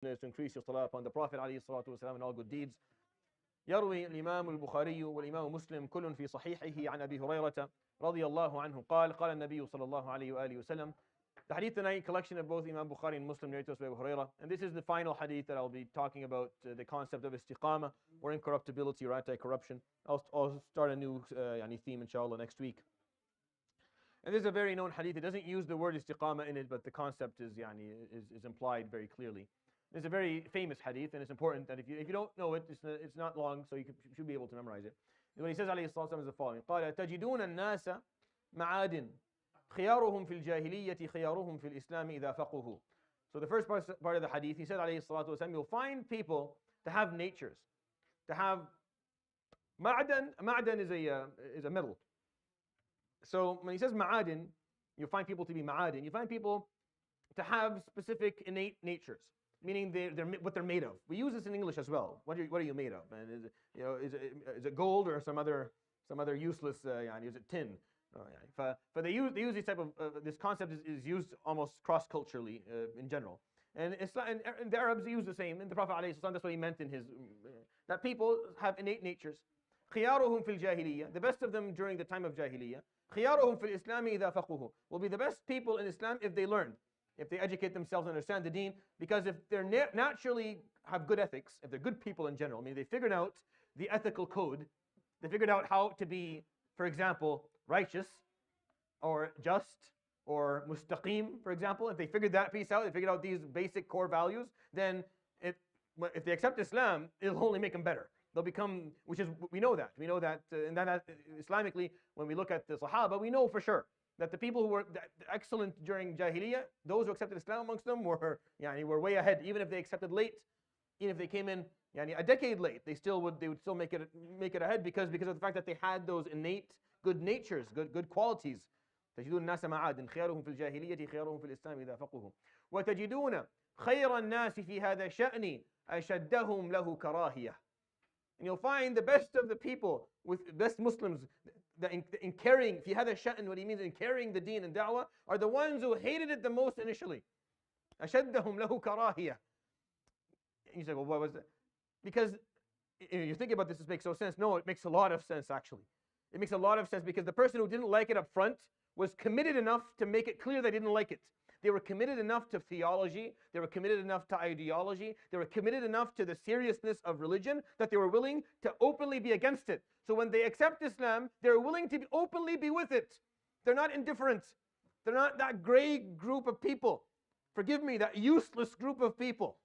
to increase your salah upon the Prophet عليه الصلاة والسلام and all good deeds. يروي الإمام البخاري والإمام مسلم كل في صحيحه عن أبي هريرة رضي الله عنه قال قال النبي صلى الله عليه وآله وسلم. The hadith tonight, collection of both Imam Bukhari and Muslim, narrated by Abu Hurairah. And this is the final hadith that I'll be talking about, the concept of Istiqamah, or incorruptibility, or anti-corruption. I'll start a new theme, inshallah, next week. And this is a very known hadith. It doesn't use the word Istiqamah in it, but the concept is implied very clearly. It's a very famous hadith, and it's important that if you don't know it, it's not long, so you should be able to memorize it. And when he says, عليه الصلاة والسلام, is the following: قال تجدون الناس معادن خيارهم في الجاهلية خيارهم في الإسلام إذا فقهوا. So the first part of the hadith, he said, عليه الصلاة والسلام, you'll find people to have natures, to have معدن. معدن is a metal. So when he says معادن, you'll find people to be معادن. You find people to have specific innate natures, meaning they're what they're made of. We use this in English as well. What are you made of? And is it gold or some other useless? Is it tin? But they use this type of this concept is used almost cross-culturally in general. And Islam, and the Arabs use the same. And the Prophet ﷺ, that's what he meant in his that people have innate natures. خيارهم في الجاهلية, the best of them during the time of Jahiliyyah. خيارهم في الإسلام إذا فقهوا, will be the best people in Islam if they learn, if they educate themselves and understand the deen. Because if they're naturally have good ethics, if they're good people in general, I mean they figured out the ethical code, they figured out how to be, for example, righteous or just or mustaqim, for example. If they figured that piece out, they figured out these basic core values, then if they accept Islam, it'll only make them better. They'll become, we know that, and that Islamically, when we look at the Sahaba, we know for sure that the people who were excellent during Jahiliyyah, those who accepted Islam amongst them were way ahead. Even if they accepted late, even if they came in a decade late, they would still make it ahead because of the fact that they had those innate good natures, good qualities. تجدون الناس معادن خيارهم في الجاهلية خيارهم في الإسلام إذا فقهوا وتجدون خير الناس في هذا الشأن أشدهم له كراهية. And you'll find the best of the people, with best Muslims, in carrying في هذا الشأن, what he means in carrying the deen and da'wah, are the ones who hated it the most initially. أشدهم له كراهية. And you say, well, what was that? Because you think about this, it makes no sense. No, it makes a lot of sense actually. It makes a lot of sense because the person who didn't like it up front was committed enough to make it clear they didn't like it. They were committed enough to theology, they were committed enough to ideology, they were committed enough to the seriousness of religion that they were willing to openly be against it. So when they accept Islam, they're willing to openly be with it. They're not indifferent. They're not that gray group of people. Forgive me, that useless group of people.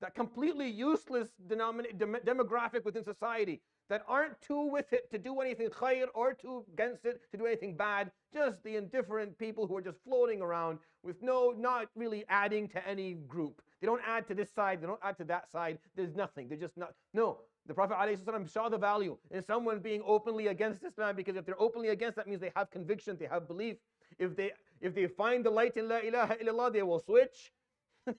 That completely useless demographic within society that aren't too with it to do anything khair or too against it to do anything bad. Just the indifferent people who are just floating around with not really adding to any group. They don't add to this side, they don't add to that side. There's nothing. They're just not. No. The Prophet ﷺ saw the value in someone being openly against Islam, because if they're openly against, that means they have conviction, they have belief. If they find the light in La ilaha illallah, they will switch.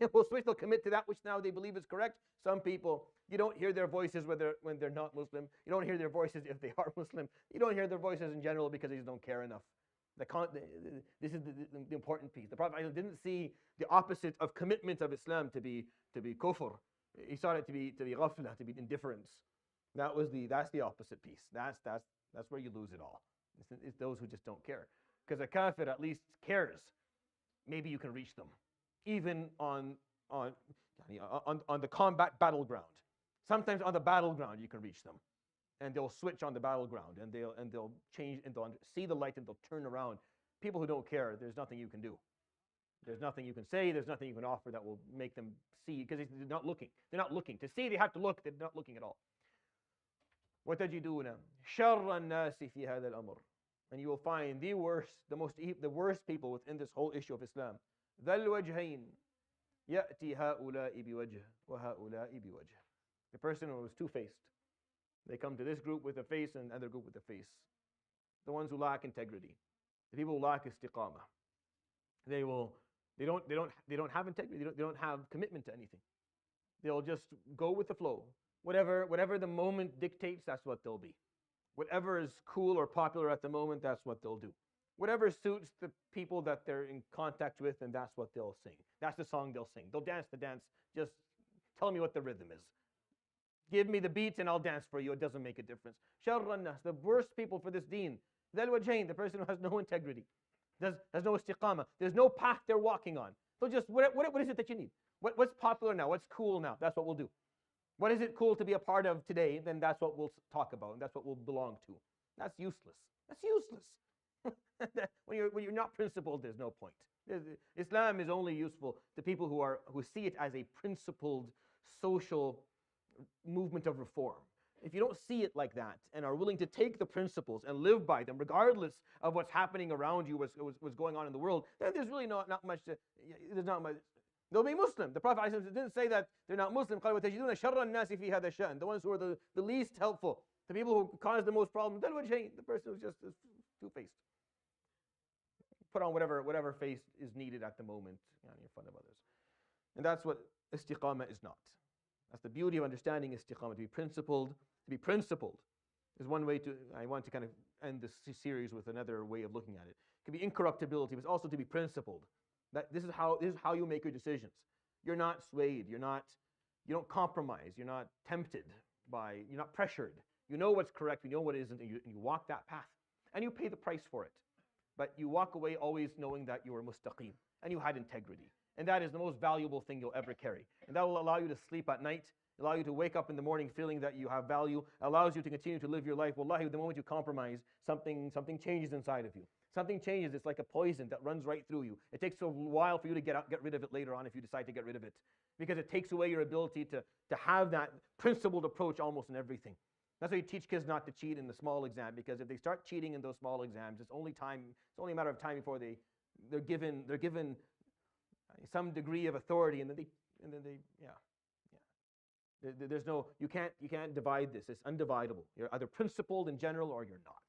They'll commit to that which now they believe is correct. Some people, you don't hear their voices when they're not Muslim. You don't hear their voices if they are Muslim. You don't hear their voices in general because they just don't care enough. This is the important piece. The Prophet didn't see the opposite of commitment of Islam to be kufr. He saw it to be ghafla, to be indifference. That's the opposite piece. That's where you lose it all. It's those who just don't care. Because a kafir at least cares. Maybe you can reach them, even on the combat battleground. Sometimes on the battleground you can reach them, and they'll switch on the battleground, and they'll change, and they'll see the light, and they'll turn around. People who don't care, there's nothing you can do. There's nothing you can say. There's nothing you can offer that will make them see, because they're not looking. They're not looking. To see, they have to look. They're not looking at all. وتجدون شر الناس في هذا الأمر. And you will find the worst people within this whole issue of Islam. ذا الوجهين يأتي هؤلاء بوجه وهؤلاء بوجه. The person who is two-faced. They come to this group with a face and other group with a face. The ones who lack integrity. The people who lack istiqamah. They don't have integrity. They don't have commitment to anything. They'll just go with the flow. Whatever the moment dictates, that's what they'll be. Whatever is cool or popular at the moment, that's what they'll do. Whatever suits the people that they're in contact with, and that's what they'll sing. That's the song they'll sing. They'll dance the dance just tell me what the rhythm is. Give me the beats and I'll dance for you. It doesn't make a difference. شر الناس, the worst people for this deen. الوجهين, the person who has no integrity, has no istiqamah. There's no path they're walking on. So just what is it that you need? What's popular now? What's cool now? That's what we'll do. What is it cool to be a part of today? Then that's what we'll talk about, and that's what we'll belong to. That's useless. That's useless. when you're not principled, there's no point. Islam is only useful to people who see it as a principled social movement of reform. If you don't see it like that and are willing to take the principles and live by them, regardless of what's happening around you, what's going on in the world, then there's really not much. There's not much. They'll be Muslim. The Prophet didn't say that they're not Muslim. قال وتجدون شر الناس في هذا الشأن. The ones who are the least helpful, the people who cause the most problems. الوجهين, the person who's just two-faced. Put on whatever face is needed at the moment in front of others. And that's what Istiqamah is not. That's the beauty of understanding Istiqamah. To be principled is one way to. I want to kind of end this series with another way of looking at it. It could be incorruptibility, but it's also to be principled. That this is how you make your decisions. You're not swayed. You don't compromise. You're not tempted by. You're not pressured. You know what's correct. You know what isn't, and you walk that path, and you pay the price for it. But you walk away always knowing that you were mustaqim and you had integrity. And that is the most valuable thing you'll ever carry. And that will allow you to sleep at night, allow you to wake up in the morning feeling that you have value, allows you to continue to live your life. Wallahi, the moment you compromise, something changes inside of you. Something changes. It's like a poison that runs right through you. It takes a while for you to get rid of it later on if you decide to get rid of it. Because it takes away your ability to have that principled approach almost in everything. That's why you teach kids not to cheat in the small exam, because if they start cheating in those small exams, it's only a matter of time before they're given some degree of authority, and then they there's no, you can't divide this. It's undividable. You're either principled in general or you're not.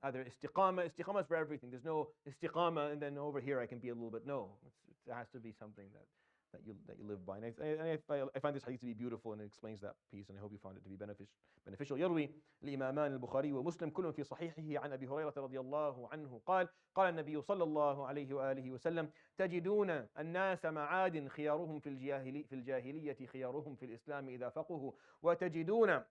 Either istiqamah is for everything. There's no istiqamah and then over here I can be a little bit. No, it has to be something that you live by. And I find this hadith to be beautiful, and it explains that piece, and I hope you found it to be beneficial. يروي الإمامان البخاري ومسلم كل في صحيحه عن أبي هريرة رضي الله عنه قال النبي صلى الله عليه وآله وسلم تجدون الناس معادن خيارهم في الجاهلية خيارهم في الإسلام إذا فقهوا وتجدون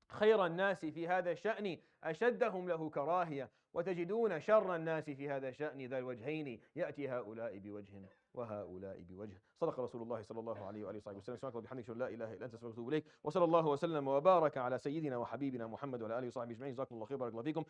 خير الناس في هذا الشأن أشدهم له كراهية وتجدون شر الناس في هذا الشأن ذا الوجهين يأتي هؤلاء بوجه وهؤلاء بوجه. صدق رسول الله صلى الله عليه وآله وسلم. سبحانك وبحمدك لا إله إلا أنت أستغفرك وأتوب إليك. وصلى الله وسلم وبارك على سيدنا وحبيبنا محمد وعلى آله وصحبه أجمعين. جزاكم الله خير. بارك الله فيكم.